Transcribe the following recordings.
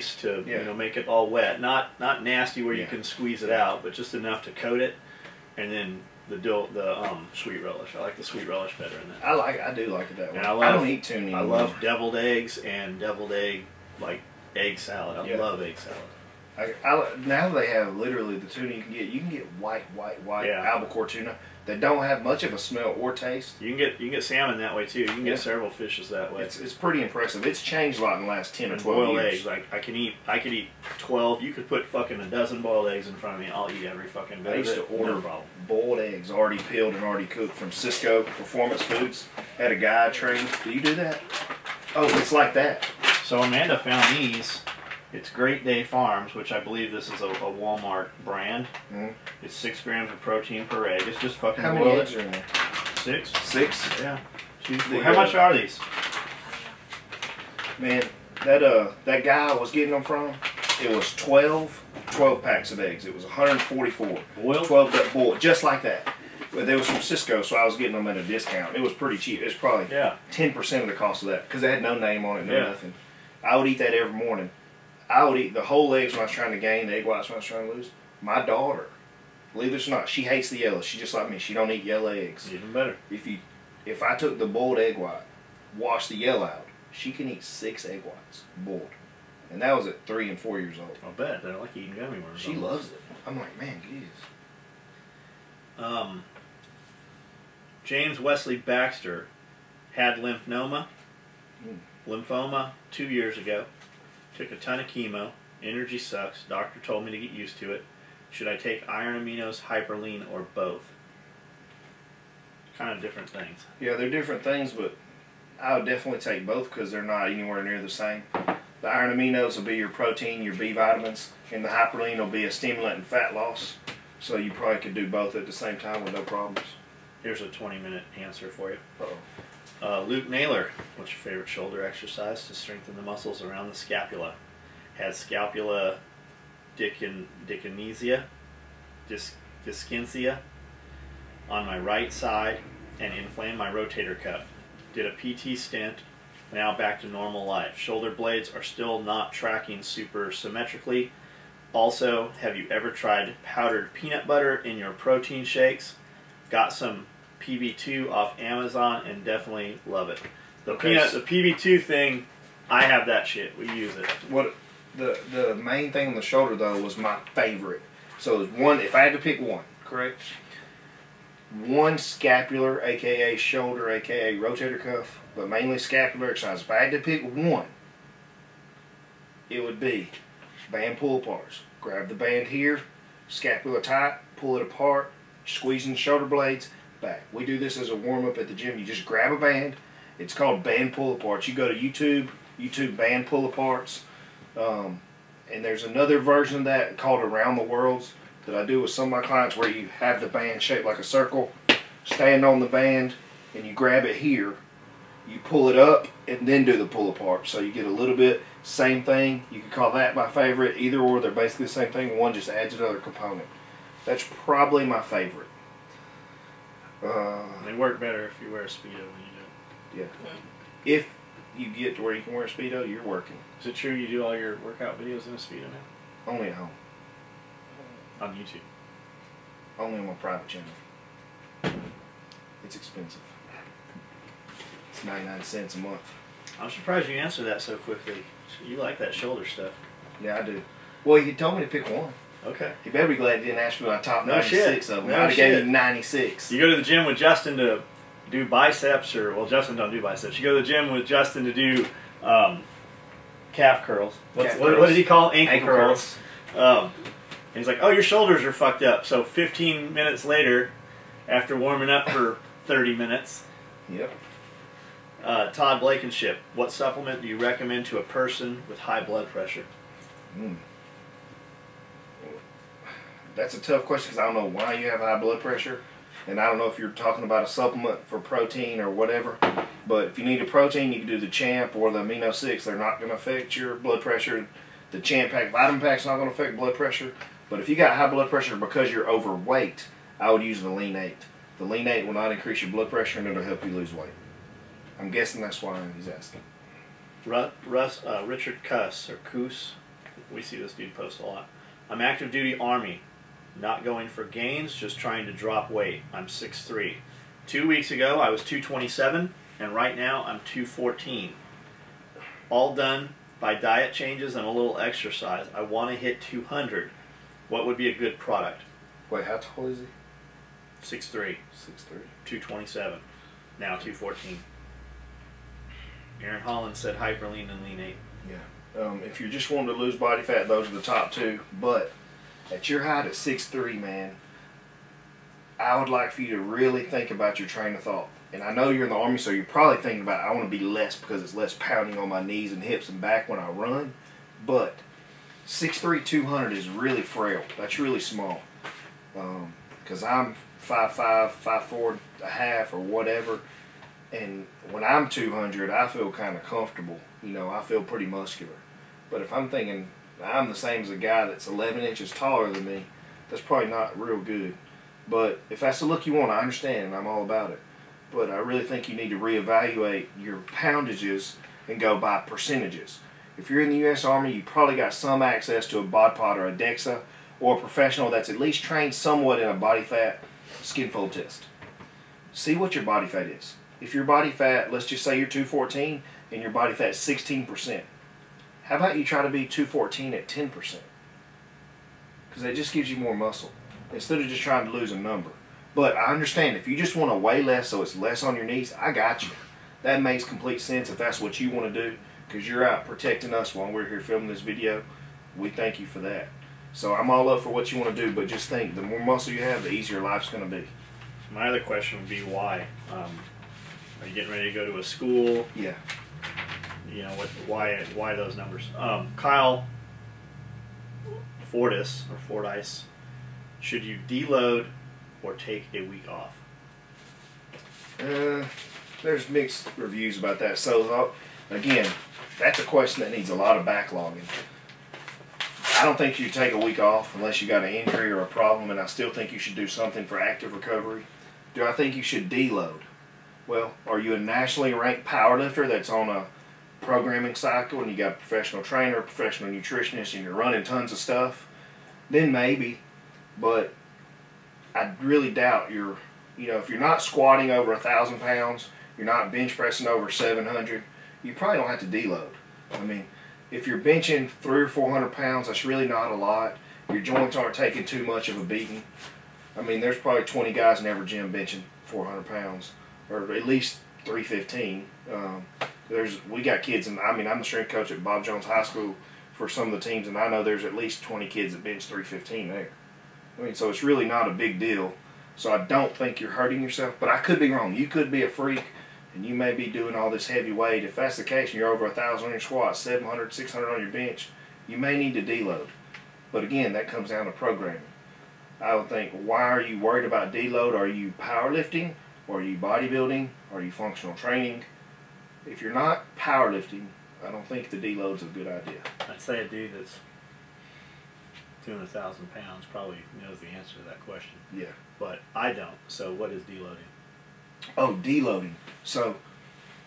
moist to you know, make it all wet. Not nasty where you can squeeze it out, but just enough to coat it. And then the sweet relish. I like the sweet relish better in that. I do like it that way. And I don't eat tuna anymore. I love deviled eggs and deviled egg, like egg salad. I love egg salad. Now they have literally the tuna you can get white albacore tuna that don't have much of a smell or taste. You can get salmon that way too. You can get several fishes that way. It's pretty impressive. It's changed a lot in the last 10 or 12 boiled years. Eggs, like I could eat 12. You could put fucking a dozen boiled eggs in front of me. I'll eat every fucking bit. I used to order boiled eggs already peeled and already cooked from Cisco Performance Foods. Had a guy trained. Do you do that? Oh, it's like that. So Amanda found these. It's Great Day Farms, which I believe this is a Walmart brand. It's 6 grams of protein per egg. It's just fucking How many eggs are in there? 6. 6? Yeah. How much are these? Man, that guy I was getting them from, it was 12 packs of eggs. It was 144. Boiled? 12 boiled, just like that. But they was from Cisco, so I was getting them at a discount. It was pretty cheap. It was probably 10% of the cost of that because they had no name on it, nothing. I would eat that every morning. I would eat the whole eggs when I was trying to gain, the egg whites when I was trying to lose. My daughter, believe it or not, she hates the yellow. She's just like me. She don't eat yellow eggs. Even better. If I took the boiled egg white, washed the yellow out, she can eat 6 egg whites boiled. And that was at 3 and 4 years old. I'll bet. They're like eating gummy worms. She loves it. I'm like, man, geez. James Wesley Baxter had lymphoma 2 years ago. Took a ton of chemo. Energy sucks. Doctor told me to get used to it. Should I take iron aminos, hyperlean, or both? Kind of different things. Yeah, they're different things, but I would definitely take both because they're not anywhere near the same. The iron aminos will be your protein, your B vitamins, and the hyperlean will be a stimulant and fat loss. So you probably could do both at the same time with no problems. Here's a 20-minute answer for you. Uh-oh. Luke Naylor, what's your favorite shoulder exercise to strengthen the muscles around the scapula? Had scapula dyskinesia on my right side and inflamed my rotator cuff. Did a PT stint, now back to normal life. Shoulder blades are still not tracking super symmetrically. Also, have you ever tried powdered peanut butter in your protein shakes? Got some PB2 off Amazon and definitely love it. The PB2 thing, I have that shit. We use it. What the main thing on the shoulder though was my favorite. So one, if I had to pick one, correct? One scapular, aka shoulder, aka rotator cuff, but mainly scapular exercise. If I had to pick one, it would be band pull aparts. Grab the band here, scapula tight, pull it apart, squeezing the shoulder blades. Back. We do this as a warm-up at the gym. You just grab a band. It's called band pull-aparts. You go to YouTube band pull-aparts, and there's another version of that called Around the Worlds that I do with some of my clients where you have the band shaped like a circle, stand on the band, and you grab it here. You pull it up and then do the pull-apart. So you get a little bit, same thing. You can call that my favorite. Either or, they're basically the same thing. One just adds another component. That's probably my favorite. They work better if you wear a Speedo when you do it. Yeah. If you get to where you can wear a Speedo, you're working. Is it true you do all your workout videos in a Speedo now? Only at home. On YouTube? Only on my private channel. It's expensive. It's 99 cents a month. I'm surprised you answered that so quickly. You like that shoulder stuff. Yeah, I do. Well, you told me to pick one. Okay. You better be glad you didn't ask for my top 96 of them. No I'd have gave you 96. You go to the gym with Justin to do biceps, or, well, Justin don't do biceps. You go to the gym with Justin to do calf curls. What did he call them? Ankle curls. And he's like, oh, your shoulders are fucked up. So 15 minutes later, after warming up for 30 minutes. Yep. Todd Blankenship, what supplement do you recommend to a person with high blood pressure? That's a tough question because I don't know why you have high blood pressure, and I don't know if you're talking about a supplement for protein or whatever. But if you need a protein, you can do the Champ or the Amino 6. They're not going to affect your blood pressure. The Champ Pack vitamin pack's not going to affect blood pressure. But if you got high blood pressure because you're overweight, I would use the Lean 8. The Lean 8 will not increase your blood pressure, and it'll help you lose weight. I'm guessing that's why he's asking. Richard Kuss, or Koos, We see this dude post a lot. I'm active duty Army. Not going for gains, just trying to drop weight. I'm 6'3". 2 weeks ago, I was 227, and right now I'm 214. All done by diet changes and a little exercise. I want to hit 200. What would be a good product? Wait, how tall is he? 6'3". 6'3". 227. Now 214. Aaron Holland said hyperlean and lean 8. Yeah. If you're just wanting to lose body fat, those are the top two. But at your height at 6'3", man, I would like for you to really think about your train of thought. And I know you're in the Army, so you're probably thinking about, I want to be less because it's less pounding on my knees and hips and back when I run. But 6'3", 200 is really frail. That's really small. Because I'm 5'5", 5'4", a half or whatever. And when I'm 200, I feel kind of comfortable. You know, I feel pretty muscular. But if I'm thinking I'm the same as a guy that's 11 inches taller than me, that's probably not real good. But if that's the look you want, I understand, and I'm all about it. But I really think you need to reevaluate your poundages and go by percentages. If you're in the U.S. Army, you probably got some access to a bod pod or a DEXA or a professional that's at least trained somewhat in a body fat skin fold test. See what your body fat is. If your body fat, let's just say you're 214 and your body fat is 16%, how about you try to be 214 at 10%? Because that just gives you more muscle instead of just trying to lose a number. But I understand if you just want to weigh less so it's less on your knees, I got you. That makes complete sense if that's what you want to do, because you're out protecting us while we're here filming this video. We thank you for that. So I'm all up for what you want to do, but just think, the more muscle you have, the easier life's going to be. My other question would be why? Are you getting ready to go to a school? Yeah. You know, why those numbers? Kyle Fordyce, should you deload or take a week off? There's mixed reviews about that. So, again, that's a question that needs a lot of backlogging. I don't think you take a week off unless you got an injury or a problem, and I still think you should do something for active recovery. Do I think you should deload? Well, are you a nationally ranked powerlifter that's on a programming cycle and you got a professional trainer, professional nutritionist, and you're running tons of stuff? Then maybe, but I really doubt if you're not squatting over 1,000 pounds, you're not bench pressing over 700, you probably don't have to deload. I mean, if you're benching 300 or 400 pounds, that's really not a lot. Your joints aren't taking too much of a beating. I mean, there's probably 20 guys in every gym benching 400 pounds, or at least 315. We got kids, and I'm the strength coach at Bob Jones High School for some of the teams, and I know there's at least 20 kids that bench 315 there. I mean, so it's really not a big deal. So I don't think you're hurting yourself, but I could be wrong. You could be a freak, and you may be doing all this heavy weight. If that's the case, and you're over 1,000 on your squat, 700, 600 on your bench, you may need to deload. But again, that comes down to programming. I would think, why are you worried about deload? Are you powerlifting? Or are you bodybuilding? Are you functional training? If you're not powerlifting, I don't think the deload's a good idea. I'd say a dude that's 200,000 pounds probably knows the answer to that question. Yeah. But I don't. So what is deloading? Oh, deloading. So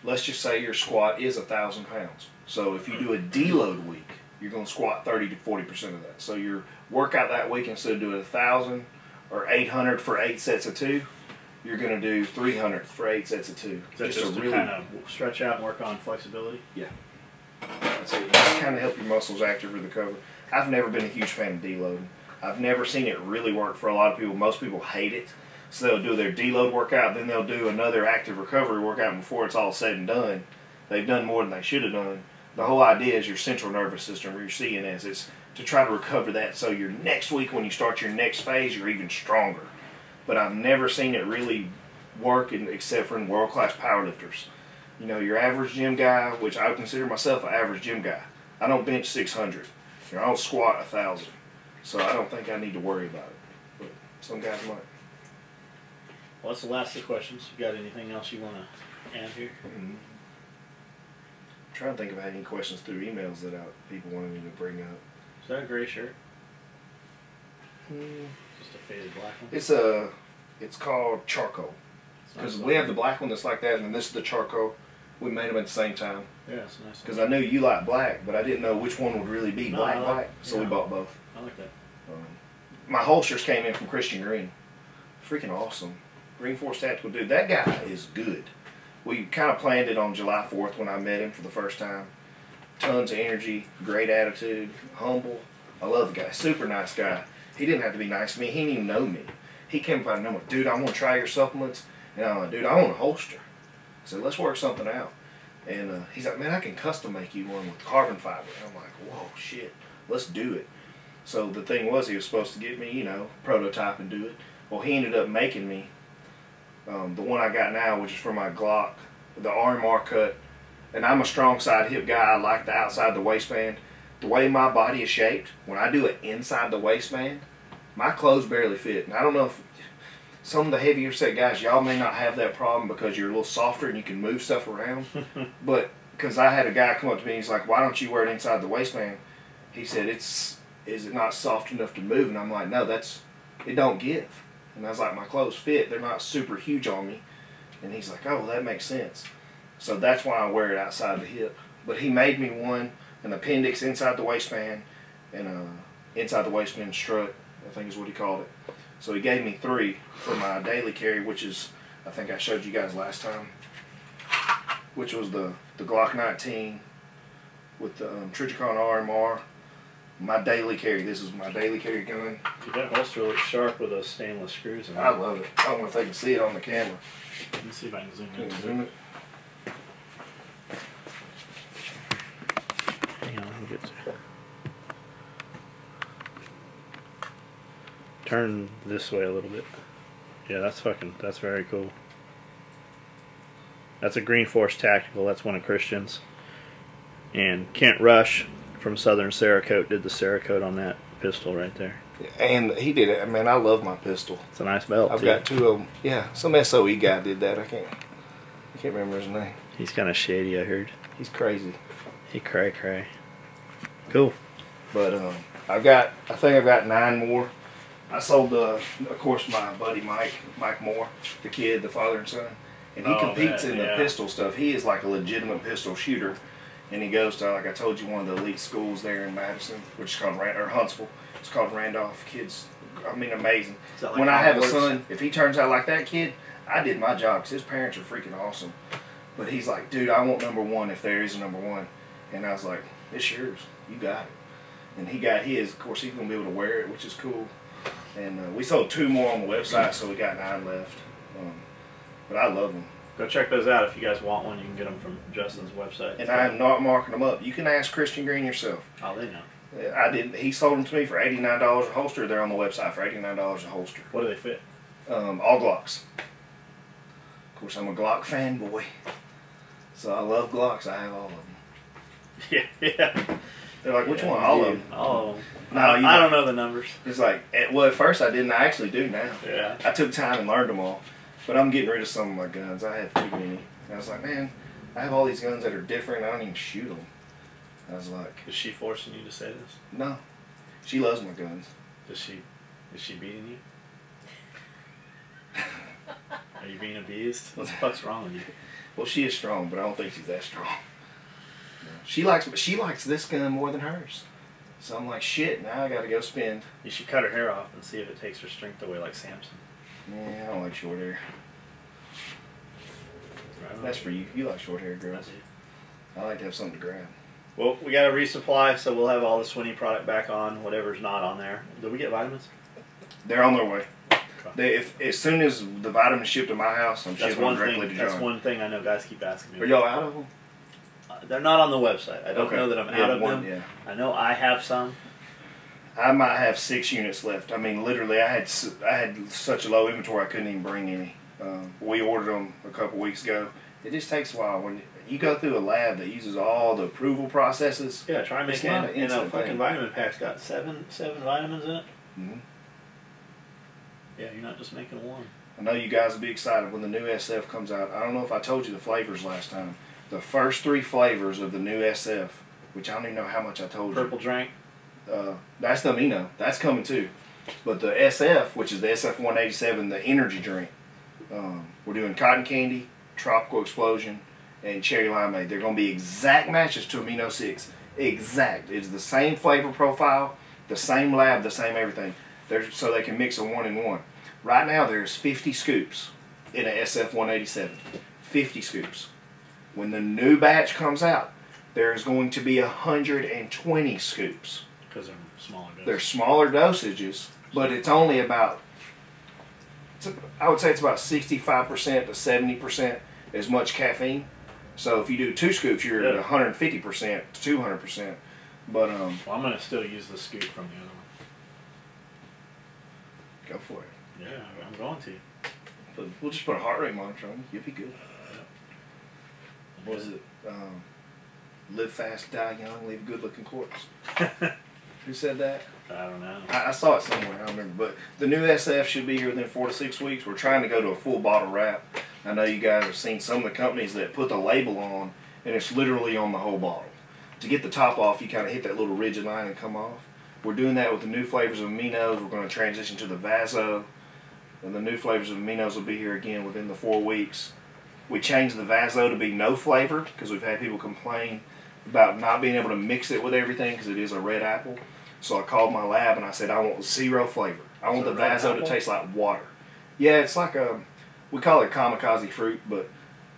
let's just say your squat is 1,000 pounds. So if you do a deload week, you're going to squat 30 to 40% of that. So your workout that week, instead of doing 1,000 or 800 for 8 sets of 2, you're going to do 300 for 8 sets of 2. Is that just to kind of stretch out and work on flexibility? Yeah. That's it. Just kind of help your muscles active recover. I've never been a huge fan of deloading. I've never seen it really work for a lot of people. Most people hate it. So they'll do their deload workout, then they'll do another active recovery workout, and before it's all said and done, they've done more than they should have done. The whole idea is your central nervous system, or your CNS. It's to try to recover that so your next week when you start your next phase, you're even stronger. But I've never seen it really work except for in world-class powerlifters. You know, your average gym guy, which I would consider myself an average gym guy. I don't bench 600. I don't squat 1,000. So I don't think I need to worry about it. But some guys might. Well, that's the last of the questions. You got anything else you want to add here? Mm-hmm. I'm trying to think if I had any questions through emails that people wanted me to bring up. Is that a gray shirt? Just a faded black one? It's called charcoal. Because we have the black one that's like that, and then this is the charcoal. We made them at the same time. Yeah, it's nice. Because I knew you like black, but I didn't know which one would really be black. So we bought both. I like that. My holsters came in from Christian Green. Freaking awesome. Green Force Tactical, dude, that guy is good. We kind of planned it on July 4th when I met him for the first time. Tons of energy, great attitude, humble. I love the guy. Super nice guy. He didn't have to be nice to me. He didn't even know me. He came by and I'm like, dude, I want to try your supplements. And I'm like, dude, I want a holster. I said, let's work something out. And he's like, man, I can custom make you one with carbon fiber. And I'm like, whoa, shit, let's do it. So the thing was, he was supposed to get me, you know, prototype and do it. Well, he ended up making me the one I got now, which is for my Glock, the RMR cut. And I'm a strong side hip guy. I like the outside the waistband. The way my body is shaped, when I do it inside the waistband, my clothes barely fit. And I don't know if some of the heavier set guys, y'all may not have that problem because you're a little softer and you can move stuff around. But because I had a guy come up to me and he's like, why don't you wear it inside the waistband? He said, is it not soft enough to move? And I'm like, no, it don't give. And I was like, my clothes fit. They're not super huge on me. And he's like, oh, well, that makes sense. So that's why I wear it outside the hip. But he made me one, an appendix inside the waistband, and inside the waistband strut, I think is what he called it. So he gave me 3 for my daily carry, which is, I think I showed you guys last time, which was the Glock 19 with the Trijicon RMR. My daily carry. This is my daily carry gun. Dude, that holster looks sharp with those stainless screws in it. I love it. I don't know if they can see it on the camera. Let me see if I can zoom in. Zoom it. Hang on, let me get to turn this way a little bit. Yeah, that's very cool. That's a Green Force Tactical. That's one of Christian's. And Kent Rush from Southern Cerakote did the Cerakote on that pistol right there. And he did it. Man, I love my pistol. It's a nice belt. I've got 2 of them. Yeah, some SOE guy did that. I can't remember his name. He's kind of shady, I heard. He's crazy. He cray. Cool. But I think I've got 9 more. I sold of course, my buddy Mike Moore, the kid, the father and son, and he competes in the pistol stuff. He is like a legitimate pistol shooter, and he goes to, like I told you, one of the elite schools there in Madison, which is called Huntsville. It's called Randolph. Kids, I mean, amazing. Like when I have a son, if he turns out like that kid, I did my job because his parents are freaking awesome. But he's like, dude, I want #1 if there is a #1, and I was like, it's yours. You got it. And he got his. Of course, he's gonna be able to wear it, which is cool. And we sold 2 more on the website, so we got 9 left. But I love them. Go check those out if you guys want one. You can get them from Justin's website. And I am not marking them up. You can ask Christian Green yourself. Oh, they know. I didn't. He sold them to me for $89 a holster. They're on the website for $89 a holster. What do they fit? All Glocks. Of course, I'm a Glock fanboy, so I love Glocks. I have all of them. Yeah. They're like, which one? All of them. Oh. No, I don't know the numbers. It's like, well, at first I didn't. I actually do now. Yeah. I took time and learned them all. But I'm getting rid of some of my guns. I have too many. And I was like, man, I have all these guns that are different. I don't even shoot them. I was like, is she forcing you to say this? No. She loves my guns. Is she beating you? Are you being abused? What the fuck's wrong with you? Well, she is strong, but I don't think she's that strong. She likes this gun more than hers. So I'm like, shit, now I gotta go spend. You should cut her hair off and see if it takes her strength away like Samson. Yeah, I don't like short hair. Right. That's for you. You like short hair girls. I like to have something to grab. Well, we got a resupply, so we'll have all the Swinney product back on, whatever's not on there. Did we get vitamins? They're on their way. As soon as the vitamins ship to my house, I'm shipping them directly to John. That's one thing I know guys keep asking me. Are y'all out of them? They're not on the website. I don't know that I'm out of them. Yeah. I know I have some. I might have 6 units left. I mean, literally, I had such a low inventory I couldn't even bring any. We ordered them a couple weeks ago. It just takes a while when you go through a lab that uses all the approval processes. Yeah, try making it. You know, fucking vitamin pack's got seven vitamins in it. Mm-hmm. Yeah, you're not just making one. I know you guys will be excited when the new SF comes out. I don't know if I told you the flavors last time. The first 3 flavors of the new SF, which I don't even know how much I told you. Purple drink. That's the amino. That's coming too. But the SF, which is the SF-187, the energy drink, we're doing cotton candy, tropical explosion, and cherry limeade. They're going to be exact matches to Amino 6. Exact. It's the same flavor profile, the same lab, the same everything. So they can mix a 1-in-1. Right now there's 50 scoops in a SF-187. 50 scoops. When the new batch comes out, there's going to be 120 scoops. Because they're smaller dosages. They're smaller dosages, but it's only about, I would say it's about 65% to 70% as much caffeine. So if you do 2 scoops, you're at 150% to 200%. But well, I'm gonna still use the scoop from the other one. Go for it. Yeah, I'm going to. But we'll just put a heart rate monitor on you. You'll be good. Yep. What was it? Live fast, die young, leave a good-looking corpse. Who said that? I don't know. I saw it somewhere. I don't remember. But the new SF should be here within 4 to 6 weeks. We're trying to go to a full bottle wrap. I know you guys have seen some of the companies that put the label on, and it's literally on the whole bottle. To get the top off, you kind of hit that little rigid line and come off. We're doing that with the new flavors of Aminos. We're going to transition to the Vaso. And the new flavors of Aminos will be here again within the 4 weeks. We changed the Vaso to be no flavor because we've had people complain about not being able to mix it with everything because it is a red apple. So I called my lab and I said, I want 0 flavor. I want the Vaso to taste like water. Yeah, it's like a, we call it kamikaze fruit, but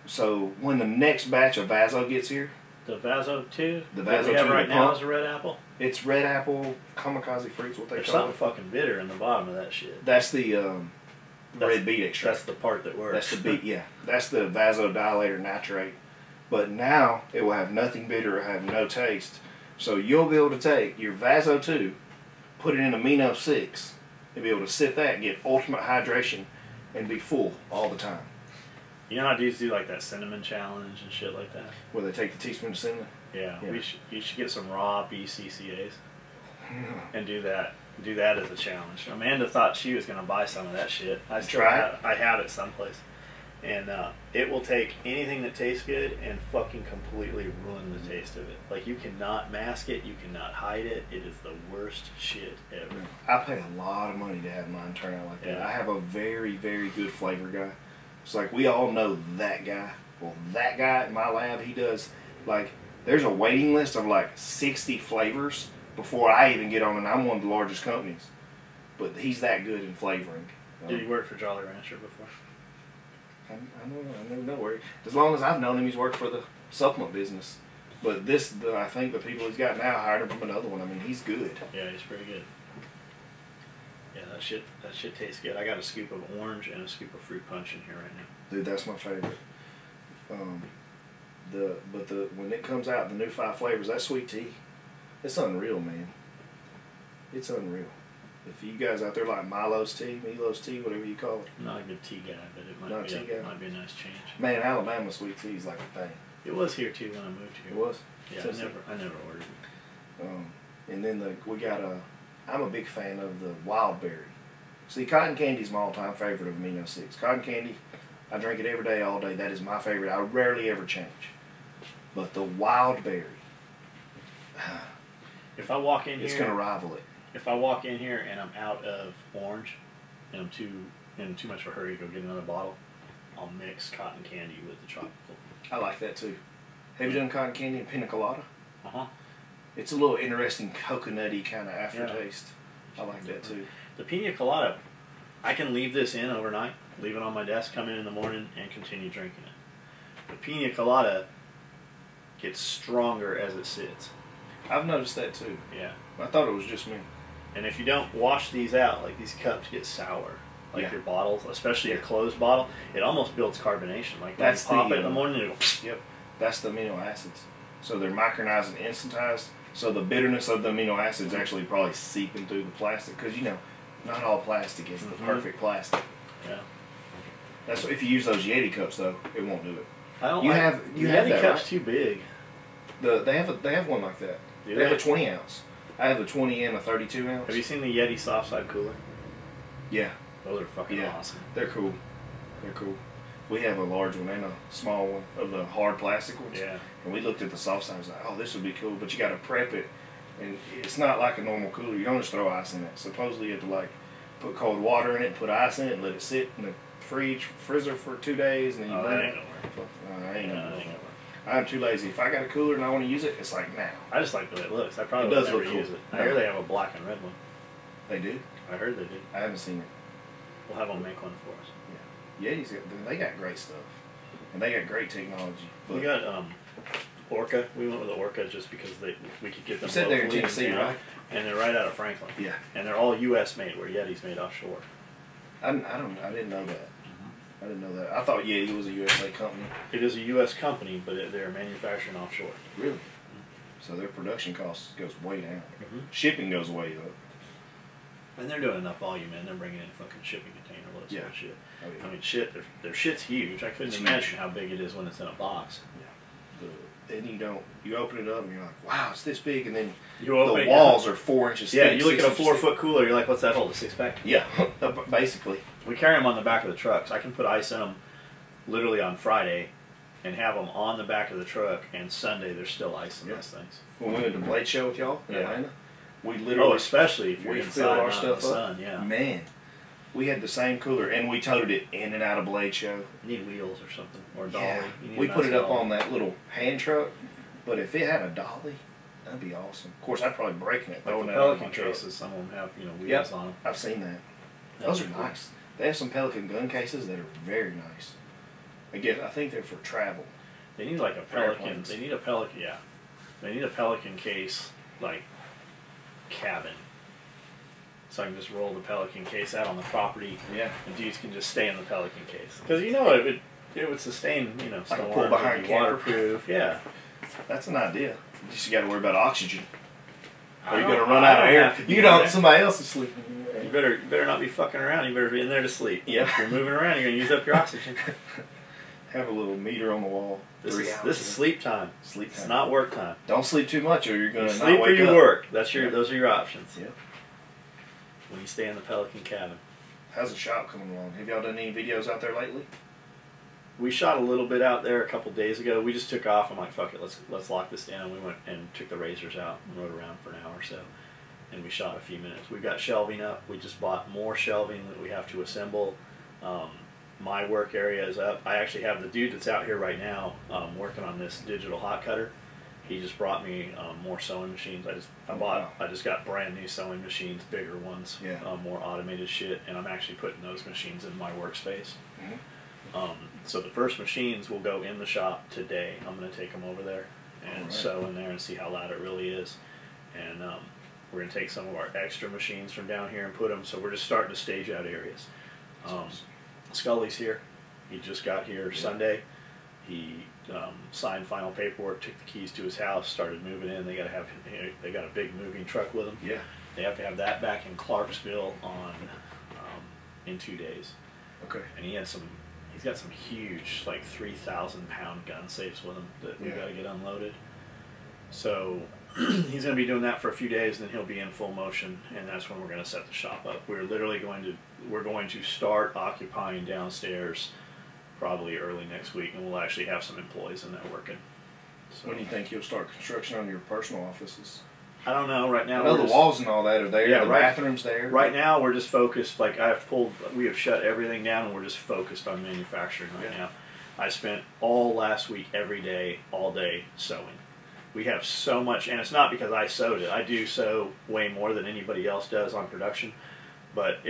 so when the next batch of Vaso gets here. The Vaso 2? The Vaso 2 we have right now is a red apple? It's red apple, kamikaze fruit's what they There's call something it. fucking bitter in the bottom of that shit. That's the red beet extract. That's the part that works. That's the beet, yeah. That's the vasodilator nitrate. But now it will have nothing bitter, it will have no taste. So you'll be able to take your Vaso 2, put it in Amino 6, and be able to sip that and get ultimate hydration and be full all the time. You know how dudes do like that cinnamon challenge and shit like that? Where they take the teaspoon of cinnamon? Yeah. You should get some raw BCCAs and do that. Do that as a challenge. Amanda thought she was going to buy some of that shit. I have it someplace. And it will take anything that tastes good and fucking completely ruin the taste of it. Like, you cannot mask it, you cannot hide it. It is the worst shit ever. I pay a lot of money to have mine turn out like that. Yeah. I have a very, very good flavor guy. It's like, we all know that guy. Well, that guy in my lab, he does, like, there's a waiting list of like 60 flavors before I even get on, and I'm one of the largest companies. But he's that good in flavoring. Did he work for Jolly Rancher before? I don't know. I never know where. As long as I've known him, he's worked for the supplement business. But I think the people he's got now hired him from another one. I mean, he's good. Yeah, he's pretty good. Yeah, that shit tastes good. I got a scoop of orange and a scoop of fruit punch in here right now. Dude, that's my favorite. When it comes out, the new 5 flavors, that sweet tea, it's unreal, man. It's unreal. If you guys out there like Milo's tea, whatever you call it. I'm not a good tea guy, but it might be a nice change. Man, Alabama sweet tea is like a thing. It was here too when I moved here. It was? Yeah, I never ordered it. And then I'm a big fan of the wild berry. See, cotton candy is my all-time favorite of Amino 6. Cotton candy, I drink it every day, all day. That is my favorite. I rarely ever change. But the wild berry, if I walk in here, it's going to rival it. If I walk in here and I'm out of orange and I'm in too much of a hurry to go get another bottle, I'll mix cotton candy with the tropical. I like that too. Have you done cotton candy and pina colada? Uh-huh. It's a little interesting coconutty kind of aftertaste. Yeah. I like that too. The pina colada, I can leave this in overnight, leave it on my desk, come in the morning, and continue drinking it. The pina colada gets stronger as it sits. I've noticed that too. Yeah. I thought it was just me. And if you don't wash these out, like these cups get sour. Like your bottles, especially a closed bottle, it almost builds carbonation. Like when you pop it in the morning, it'll... Yep. That's the amino acids. So they're micronized and instantized. So the bitterness of the amino acids actually probably seeping through the plastic. Because, you know, not all plastic is the perfect plastic. Yeah. That's if you use those Yeti cups, though, it won't do it. I don't you like... have Yeti that, cup's right? too big. They have one like that. They have a 20 ounce. I have a 20 and a 32 ounce. Have you seen the Yeti soft side cooler? Yeah. Those are fucking awesome. They're cool. They're cool. We have a large one and a small one of the hard plastic ones. Yeah. And we looked at the soft side and was like, oh, this would be cool. But you got to prep it. And it's not like a normal cooler. You don't just throw ice in it. Supposedly you have to like put cold water in it, put ice in it, and let it sit in the freezer for 2 days, and then you burn it. That ain't gonna work. Ain't gonna work. I'm too lazy. If I got a cooler and I want to use it, it's like now. I just like the way it looks. I probably It would does never look cool. use it. I hear they have a black and red one. They do? I heard they do. I haven't seen it. We'll have them make one for us. Yeah. Yeti's they got great stuff. And they got great technology. We got Orca. We went with the Orca just because we could get them. You said they're in locally Tennessee, right? And they're right out of Franklin. Yeah. And they're all U.S. made, where Yeti's made offshore. I didn't know that. I didn't know that. I thought Yeti was a USA company. It is a U.S. company, but they're manufacturing offshore. Really? So their production cost goes way down. Mm-hmm. Shipping goes way up. And they're doing enough volume, man. They're bringing in fucking shipping container loads of shit. Oh, yeah. I mean, shit, their shit's huge. I couldn't imagine how big it is when it's in a box. Yeah. Then you open it up and you're like, wow, it's this big, and then You open the walls are 4 inches thick. Yeah, you look at a 6 inches 4-foot cooler, you're like, what's that hold, a 6-pack? Yeah, basically. We carry them on the back of the trucks. I can put ice in them literally on Friday and have them on the back of the truck, and Sunday there's still ice in those things. When we went to the Blade Show with y'all in Atlanta, we Oh, literally especially if you're we inside filled our not stuff in the up. sun, yeah. Man, we had the same cooler, and we towed it in and out of Blade Show. You need wheels or something, or a dolly. Yeah, You need we a put nice it up dolly. on that little hand truck, but if it had a dolly, that'd be awesome. Of course, I'd probably break it. Like Throwing the that on my Pelican truck. cases, some of them have wheels Yep, on them. I've seen that. Those are nice. They have some Pelican gun cases that are very nice. Again, I think they're for travel. They need like a Pelican. Airplanes. They need a Pelican. Yeah, they need a Pelican case like cabin, so I can just roll the Pelican case out on the property. Yeah. And dudes can just stay in the Pelican case because it would sustain Like a storm, pull behind it'd be camper. waterproof. Yeah. That's an idea. You just got to worry about oxygen. Or I you're going don't- to run I out of don't air. have to be You in don't. there. Somebody else is sleeping. You better not be fucking around. You better be in there to sleep. Yeah. If you're moving around, you're gonna use up your oxygen. Have a little meter on the wall. This 3 is hours. this is sleep time. Sleep time. It's not work time. Don't sleep too much, or you're going You to sleep not or wake you up. work. Those are your options. Yeah. When you stay in the Pelican cabin. How's the shop coming along? Have y'all done any videos out there lately? We shot a little bit out there a couple days ago. We just took off. I'm like, fuck it, let's lock this down. We went and took the razors out and rode around for an hour or so, and we shot a few minutes. We've got shelving up. We just bought more shelving that we have to assemble. My work area is up. I actually have the dude that's out here right now working on this digital hot cutter. He just brought me more sewing machines. I just got brand new sewing machines, bigger ones, more automated shit, and I'm actually putting those machines in my workspace. Mm-hmm. So the first machines will go in the shop today. I'm going to take them over there and sew in there and see how loud it really is. And we're going to take some of our extra machines from down here and put them. So we're just starting to stage out areas. Scully's here. He just got here Sunday. He signed final paperwork, took the keys to his house, started moving in. They got a big moving truck with them. Yeah. They have to have that back in Clarksville in 2 days. Okay. And he's got some huge, like 3,000-pound gun safes with him that we've got to get unloaded. So he's going to be doing that for a few days, and then he'll be in full motion, and that's when we're going to set the shop up. We're going to start occupying downstairs probably early next week, and we'll actually have some employees in there working. So, When do you think you'll start construction on your personal offices? I don't know right now. I know the walls and all that are there. Yeah, the bathrooms there. Right now, we're just focused. Like we have shut everything down, and we're just focused on manufacturing right now. I spent all last week, every day, all day sewing. We have so much, and it's not because I sewed it. I do sew way more than anybody else does on production, but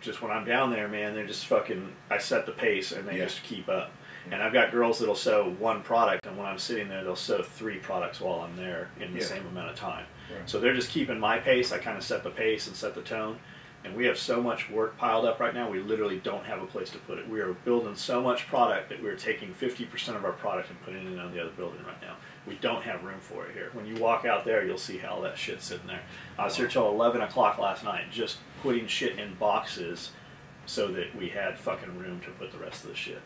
just when I'm down there, man, they're just fucking. I set the pace, and they just keep up. And I've got girls that'll sew one product, and when I'm sitting there, they'll sew 3 products while I'm there in the same amount of time. Right. So they're just keeping my pace. I kind of set the pace and set the tone. And we have so much work piled up right now, we literally don't have a place to put it. We are building so much product that we're taking 50% of our product and putting it on the other building right now. We don't have room for it here. When you walk out there, you'll see how that shit's sitting there. I was here till 11 o'clock last night just putting shit in boxes so that we had fucking room to put the rest of the shit.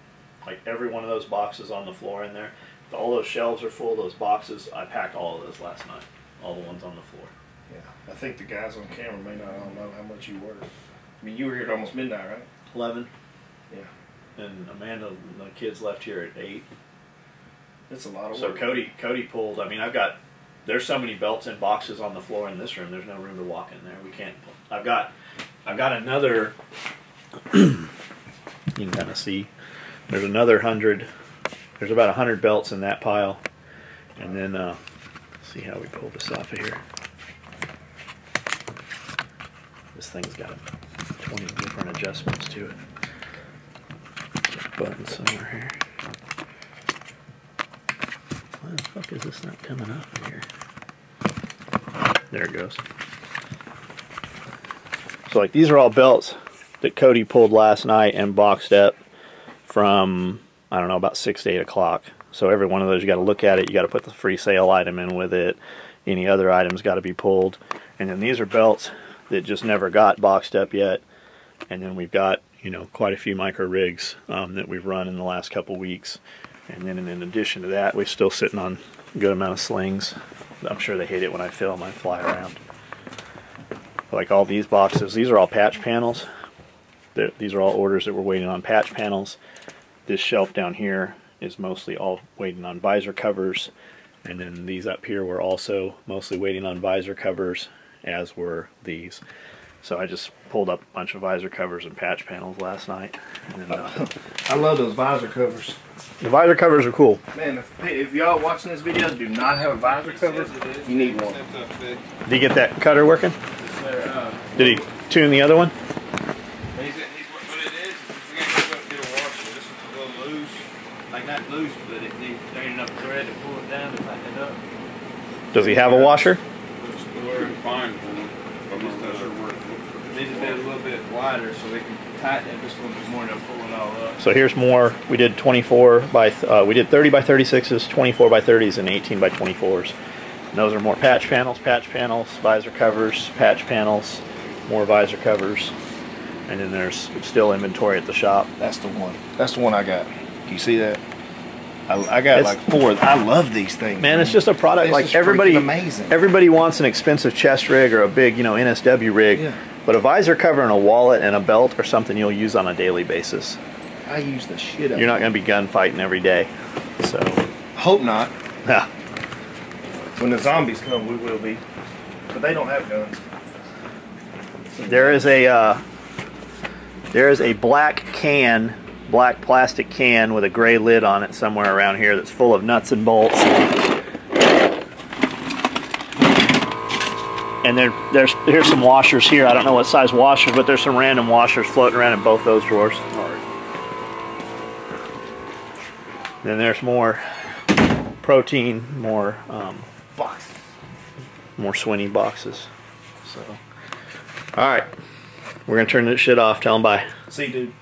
Like every one of those boxes on the floor in there, all those shelves are full, those boxes, I packed all of those last night. All the ones on the floor. Yeah, I think the guys on camera may not all know how much you work. I mean, you were here at almost midnight, right? 11. Yeah. And Amanda, the kids left here at 8. It's a lot of So work. Cody pulled. I mean, there's so many belts and boxes on the floor in this room. There's no room to walk in there. We can't. I've got another. You can kind of see. There's another 100 There's about 100 belts in that pile. And then, let's see how we pull this off of here. This thing's got 20 different adjustments to it. Button somewhere here. Why the fuck is this not coming up here? There it goes. So like these are all belts that Cody pulled last night and boxed up from, I don't know, about 6 to 8 o'clock. So every one of those you got to look at it. You got to put the free sale item in with it. Any other items got to be pulled. And then these are belts that just never got boxed up yet. And then we've got, you know, quite a few micro rigs that we've run in the last couple weeks. And then in addition to that, we're still sitting on a good amount of slings. I'm sure they hate it when I film and fly around. Like all these boxes, these are all patch panels. These are all orders that we're waiting on patch panels. This shelf down here is mostly all waiting on visor covers. And then these up here were also mostly waiting on visor covers, as were these. So I just pulled up a bunch of visor covers and patch panels last night. And then, I love those visor covers. The visor covers are cool. Man, if y'all watching this video do not have a visor cover, you need one. Did he get that cutter working? Did he tune the other one? What it is, we got to go get a washer. This is a little loose. Like not loose, but it needs enough thread to pull it down to tighten it up. Does he have a washer? We're fine with them. These have been a little bit wider so they can tighten it just a little bit more and they'll pull it all up. So here's more. We did 24 by, we did 30 by 36s, 24 by 30s, and 18 by 24s. And those are more patch panels, visor covers, patch panels, more visor covers. And then there's still inventory at the shop. That's the one. That's the one I got. Can you see that? I got like 4. I love these things. Man, it's just a product. It's like just everybody, amazing. Everybody wants an expensive chest rig or a big, you know, NSW rig. Yeah. But a visor cover and a wallet and a belt are something you'll use on a daily basis. I use the shit out of it. You're not going to be gunfighting every day. So. Hope not. Yeah. When the zombies come, we will be. But they don't have guns. There is a black plastic can with a gray lid on it somewhere around here that's full of nuts and bolts. And here's some washers here. I don't know what size washers, but there's some random washers floating around in both those drawers. Then there's more protein, more Boxes. more Swinney boxes. So, all right, we're gonna turn this shit off. Tell them bye. See, dude.